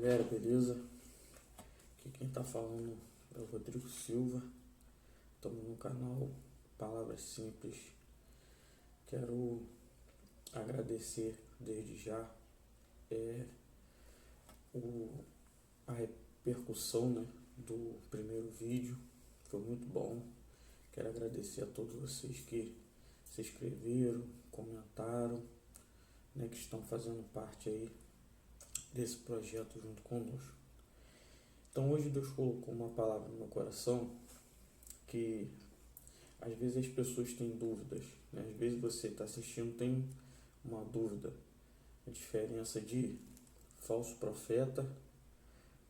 Galera, beleza? Aqui quem tá falando é o Rodrigo Silva. Estamos no canal Palavras Simples. Quero agradecer desde já o, a repercussão, né, do primeiro vídeo. Foi muito bom. Quero agradecer a todos vocês que se inscreveram, comentaram, né, que estão fazendo parte aí desse projeto junto conosco. Então hoje Deus colocou uma palavra no meu coração que às vezes as pessoas têm dúvidas, né? Às vezes você está assistindo tem uma dúvida, a diferença de falso profeta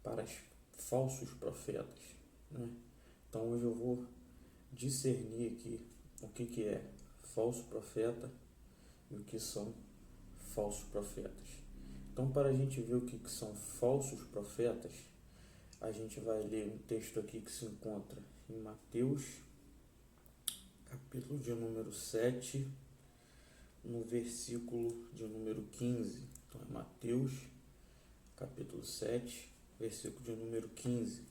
para falsos profetas, né? Então hoje eu vou discernir aqui o que é falso profeta e o que são falsos profetas. Então, para a gente ver o que são falsos profetas, a gente vai ler um texto aqui que se encontra em Mateus, capítulo de número 7, no versículo de número 15. Então, é Mateus, capítulo 7, versículo de número 15,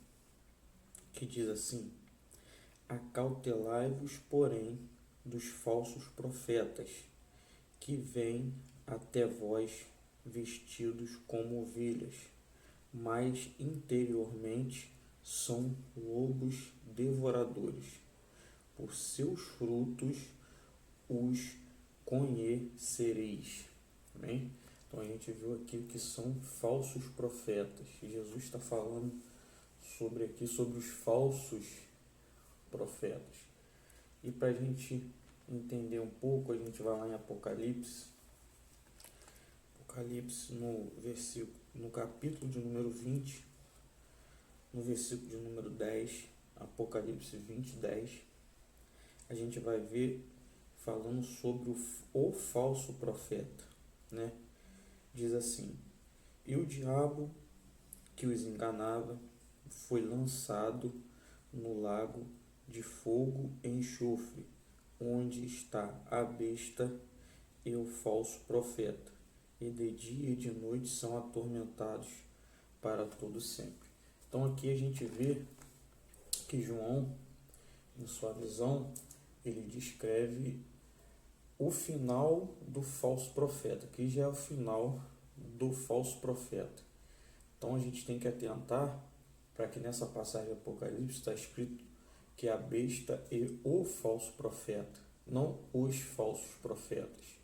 que diz assim: Acautelai-vos, porém, dos falsos profetas, que vêm até vós vestidos como ovelhas, mas interiormente são lobos devoradores. Por seus frutos os conhecereis. Amém? Então a gente viu aqui o que são falsos profetas. Jesus está falando sobre os falsos profetas. E para a gente entender um pouco, a gente vai lá em Apocalipse no capítulo de número 20, no versículo de número 10, Apocalipse 20, 10, a gente vai ver falando sobre o falso profeta, né? Diz assim: E o diabo que os enganava foi lançado no lago de fogo e enxofre, onde está a besta e o falso profeta, e de dia e de noite são atormentados para todo sempre. Então aqui a gente vê que João, em sua visão, ele descreve o final do falso profeta, que já é o final do falso profeta. Então a gente tem que atentar para que nessa passagem do Apocalipse está escrito que a besta e o falso profeta, não os falsos profetas.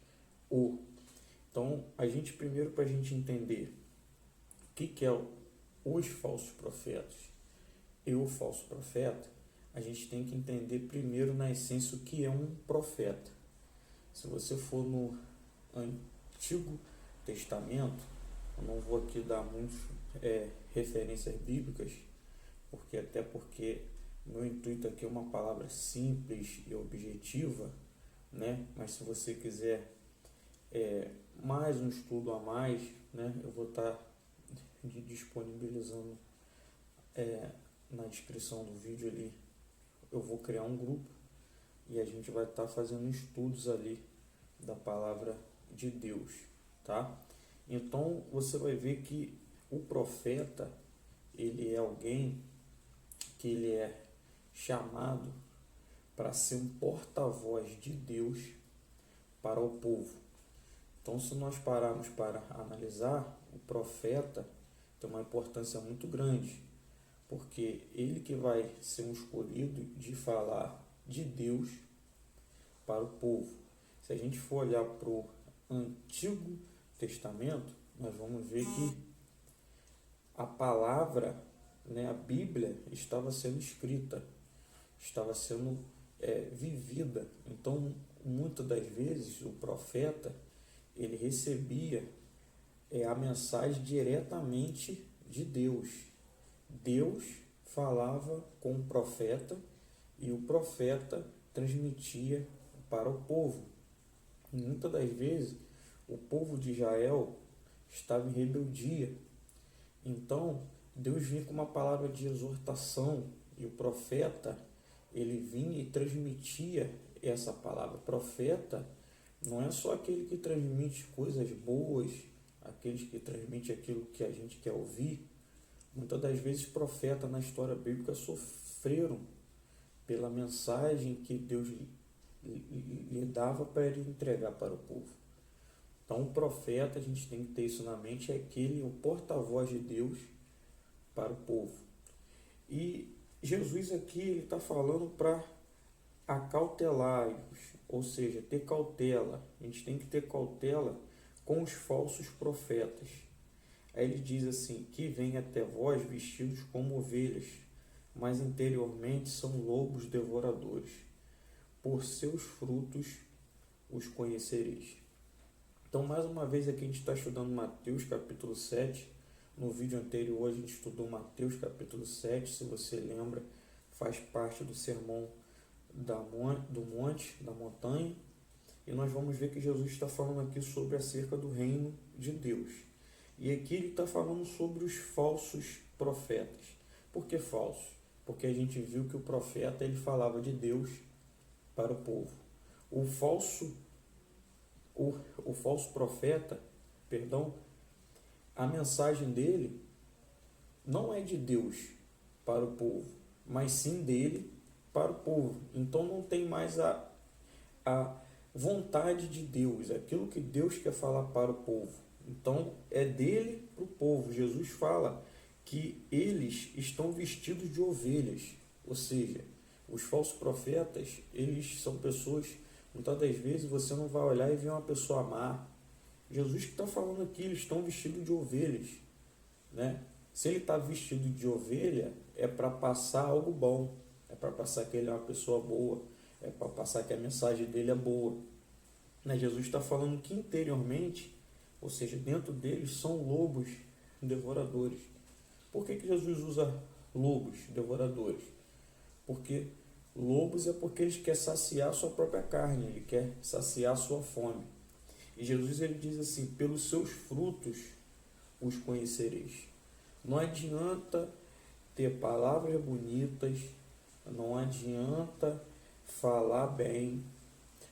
Então, a gente primeiro, para a gente entender o que é os falsos profetas e o falso profeta, a gente tem que entender primeiro na essência o que é um profeta. Se você for no Antigo Testamento, eu não vou aqui dar muitas referências bíblicas, porque meu intuito aqui é uma palavra simples e objetiva, né? Mas se você quiser mais um estudo a mais, né, eu vou estar disponibilizando na descrição do vídeo ali. Eu vou criar um grupo e a gente vai estar fazendo estudos ali da palavra de Deus, tá? Então você vai ver que o profeta, ele é alguém que ele é chamado para ser um porta-voz de Deus para o povo. Então, se nós pararmos para analisar, o profeta tem uma importância muito grande, porque ele que vai ser um escolhido de falar de Deus para o povo. Se a gente for olhar para o Antigo Testamento, nós vamos ver que a palavra, né, a Bíblia, estava sendo escrita, estava sendo vivida. Então, muitas das vezes, o profeta ele recebia a mensagem diretamente de Deus. Deus falava com o profeta e o profeta transmitia para o povo. E muitas das vezes o povo de Israel estava em rebeldia. Então Deus vinha com uma palavra de exortação e o profeta ele vinha e transmitia essa palavra. O profeta não é só aquele que transmite coisas boas, aqueles que transmitem aquilo que a gente quer ouvir, muitas das vezes profetas na história bíblica sofreram pela mensagem que Deus lhe dava para ele entregar para o povo. Então, o profeta, a gente tem que ter isso na mente, é aquele, o porta-voz de Deus para o povo. E Jesus aqui, ele está falando para acautelar-os, ou seja, ter cautela. A gente tem que ter cautela com os falsos profetas. Aí ele diz assim, que vêm até vós vestidos como ovelhas, mas interiormente são lobos devoradores. Por seus frutos os conhecereis. Então, mais uma vez aqui a gente está estudando Mateus capítulo 7. No vídeo anterior a gente estudou Mateus capítulo 7, se você lembra, faz parte do sermão do monte, da montanha. E nós vamos ver que Jesus está falando aqui sobre acerca do reino de Deus. E aqui ele está falando sobre os falsos profetas. Por que falsos? Porque a gente viu que o profeta ele falava de Deus para o povo. O falso profeta, a mensagem dele não é de Deus para o povo, mas sim dele para o povo. Então não tem mais a vontade de Deus, aquilo que Deus quer falar para o povo. Então é dele para o povo. Jesus fala que eles estão vestidos de ovelhas, ou seja, os falsos profetas, eles são pessoas, muitas das vezes você não vai olhar e ver uma pessoa má. Jesus que está falando aqui, eles estão vestidos de ovelhas, né? Se ele está vestido de ovelha, é para passar algo bom, é para passar que ele é uma pessoa boa, é para passar que a mensagem dele é boa, né? Jesus está falando que interiormente, ou seja, dentro deles são lobos devoradores. Por que Jesus usa lobos devoradores? Porque lobos é porque eles querem saciar a sua própria carne, ele quer saciar a sua fome. E Jesus ele diz assim, pelos seus frutos os conhecereis. Não adianta ter palavras bonitas, não adianta falar bem,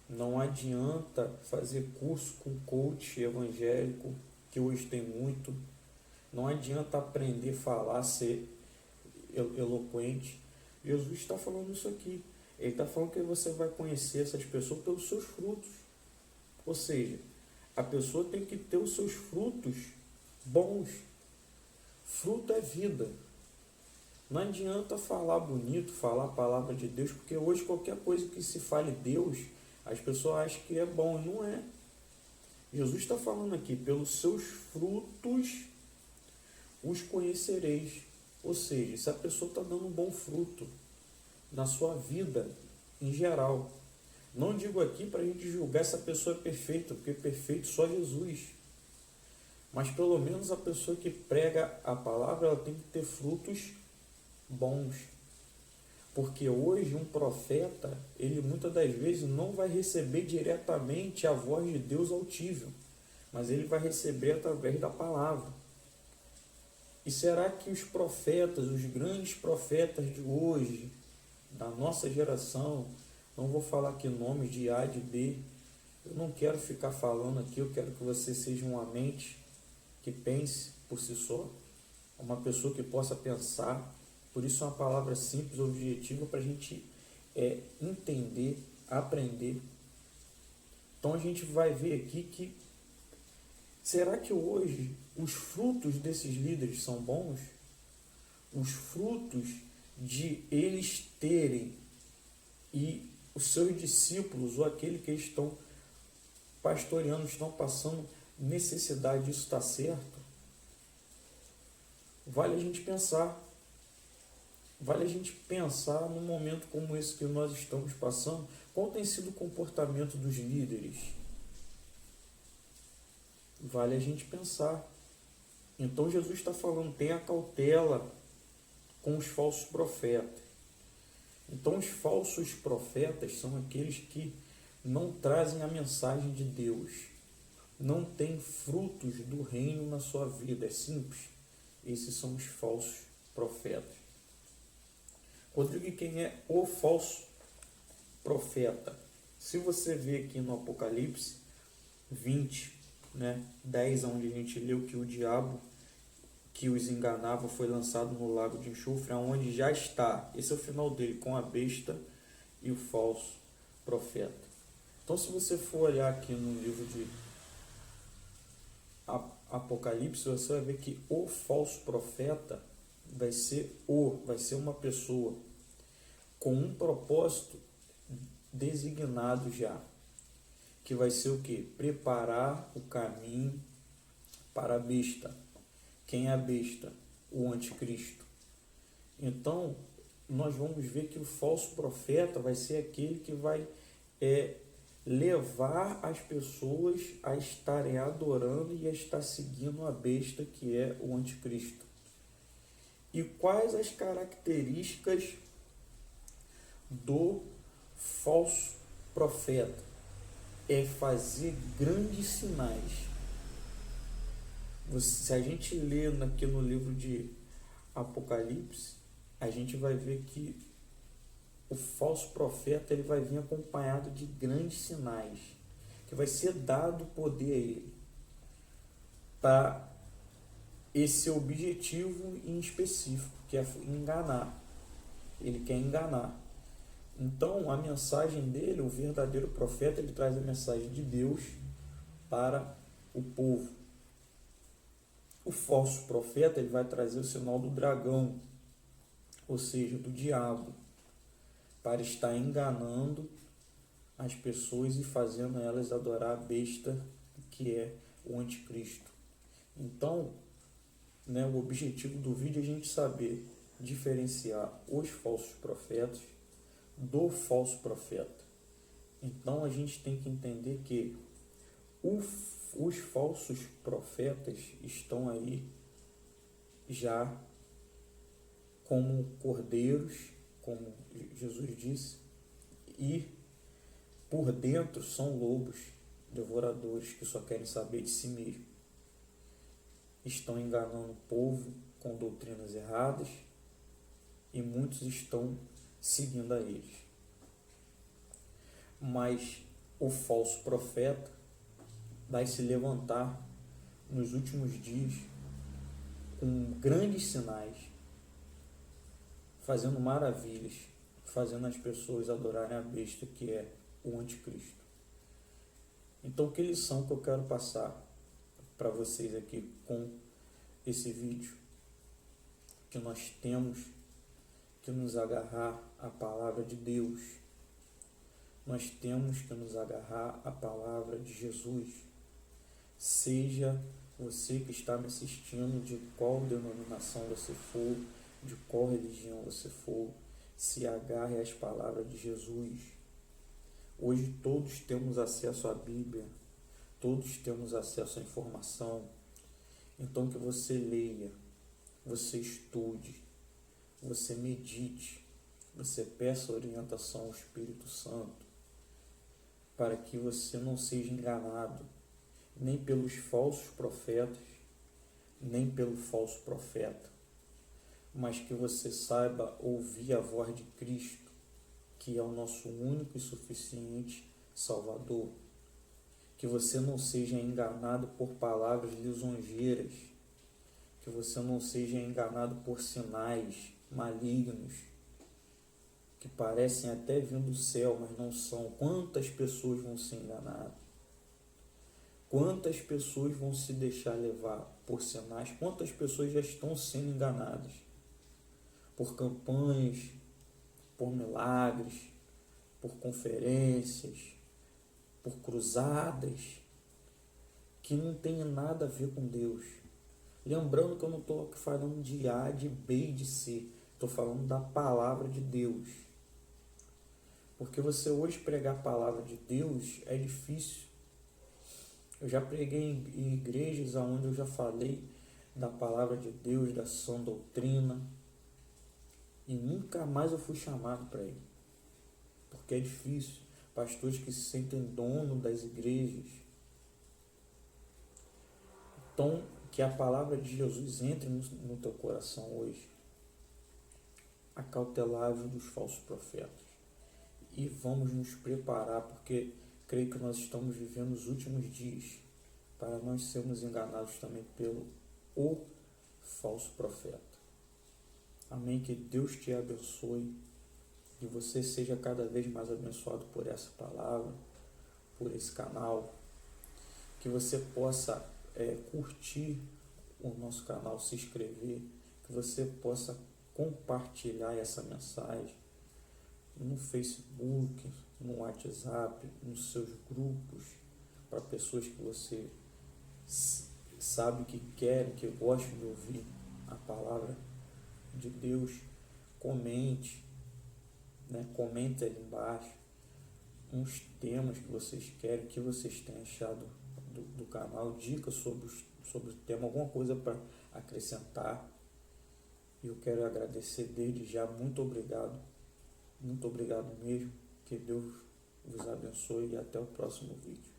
não adianta fazer curso com coach evangélico, que hoje tem muito, não adianta aprender a falar, ser eloquente. Jesus está falando isso aqui. Ele está falando que você vai conhecer essas pessoas pelos seus frutos. Ou seja, a pessoa tem que ter os seus frutos bons. Fruto é vida. Não adianta falar bonito, falar a palavra de Deus, porque hoje qualquer coisa que se fale Deus, as pessoas acham que é bom e não é. Jesus está falando aqui, pelos seus frutos os conhecereis. Ou seja, se a pessoa está dando um bom fruto na sua vida em geral. Não digo aqui para a gente julgar se a pessoa é perfeita, porque perfeito só Jesus. Mas pelo menos a pessoa que prega a palavra, ela tem que ter frutos bons. Porque hoje um profeta, ele muitas das vezes não vai receber diretamente a voz de Deus altível, mas ele vai receber através da palavra. E será que os profetas, os grandes profetas de hoje, da nossa geração, não vou falar aqui nomes de A, de B, eu não quero ficar falando aqui, eu quero que você seja uma mente que pense por si só, uma pessoa que possa pensar. Por isso é uma palavra simples, objetiva, para a gente entender, aprender. Então a gente vai ver aqui que, será que hoje os frutos desses líderes são bons? Os frutos de eles terem e os seus discípulos, ou aquele que estão pastoreando, estão passando necessidade, isso está certo? Vale a gente pensar. Vale a gente pensar num momento como esse que nós estamos passando, qual tem sido o comportamento dos líderes? Vale a gente pensar. Então Jesus está falando, tenha cautela com os falsos profetas. Então os falsos profetas são aqueles que não trazem a mensagem de Deus, não têm frutos do reino na sua vida, é simples. Esses são os falsos profetas. Rodrigo, quem é o falso profeta? Se você vê aqui no Apocalipse 20, né, 10, onde a gente leu que o diabo que os enganava foi lançado no lago de enxofre, aonde já está, esse é o final dele, com a besta e o falso profeta. Então, se você for olhar aqui no livro de Apocalipse, você vai ver que o falso profeta vai ser uma pessoa com um propósito designado já, que vai ser o que? Preparar o caminho para a besta. Quem é a besta? O anticristo. Então, nós vamos ver que o falso profeta vai ser aquele que vai levar as pessoas a estarem adorando e a estar seguindo a besta, que é o anticristo. E quais as características do falso profeta? É fazer grandes sinais. Se a gente lê aqui no livro de Apocalipse, a gente vai ver que o falso profeta ele vai vir acompanhado de grandes sinais, que vai ser dado poder a ele para esse objetivo em específico, que é enganar. Ele quer enganar. Então, a mensagem dele, o verdadeiro profeta, ele traz a mensagem de Deus para o povo. O falso profeta, ele vai trazer o sinal do dragão, ou seja, do diabo, para estar enganando as pessoas e fazendo elas adorar a besta, que é o anticristo. Então, o objetivo do vídeo é a gente saber diferenciar os falsos profetas do falso profeta. Então, a gente tem que entender que os falsos profetas estão aí já como cordeiros, como Jesus disse, e por dentro são lobos devoradores que só querem saber de si mesmo. Estão enganando o povo com doutrinas erradas e muitos estão seguindo a eles. Mas o falso profeta vai se levantar nos últimos dias com grandes sinais, fazendo maravilhas, fazendo as pessoas adorarem a besta, que é o anticristo. Então, que lição que eu quero passar para vocês aqui com esse vídeo? Que nós temos que nos agarrar à palavra de Deus. Nós temos que nos agarrar à palavra de Jesus. Seja você que está me assistindo, de qual denominação você for, de qual religião você for, se agarre às palavras de Jesus. Hoje todos temos acesso à Bíblia, todos temos acesso à informação. Então, que você leia, você estude, você medite, você peça orientação ao Espírito Santo, para que você não seja enganado nem pelos falsos profetas, nem pelo falso profeta, mas que você saiba ouvir a voz de Cristo, que é o nosso único e suficiente Salvador. Que você não seja enganado por palavras lisonjeiras, que você não seja enganado por sinais malignos, que parecem até vir do céu, mas não são. Quantas pessoas vão ser enganadas? Quantas pessoas vão se deixar levar por sinais? Quantas pessoas já estão sendo enganadas por campanhas, por milagres, por conferências, por cruzadas, que não tem nada a ver com Deus. Lembrando que eu não estou falando de A, de B e de C. Estou falando da palavra de Deus. Porque você hoje pregar a palavra de Deus é difícil. Eu já preguei em igrejas onde eu já falei da palavra de Deus, da sã doutrina, e nunca mais eu fui chamado para ir. Porque é difícil. Pastores que se sentem dono das igrejas. Então, que a palavra de Jesus entre no teu coração hoje. Acautelável dos falsos profetas. E vamos nos preparar, porque creio que nós estamos vivendo os últimos dias para nós sermos enganados também pelo o falso profeta. Amém? Que Deus te abençoe, que você seja cada vez mais abençoado por essa palavra, por esse canal, que você possa curtir o nosso canal, se inscrever, que você possa compartilhar essa mensagem no Facebook, no WhatsApp, nos seus grupos, para pessoas que você sabe que querem, que gostam de ouvir a palavra de Deus. Comente, né? Comente aí embaixo uns temas que vocês querem, que vocês têm achado do canal, dicas sobre o tema, alguma coisa para acrescentar. E eu quero agradecer desde já, muito obrigado mesmo, que Deus vos abençoe e até o próximo vídeo.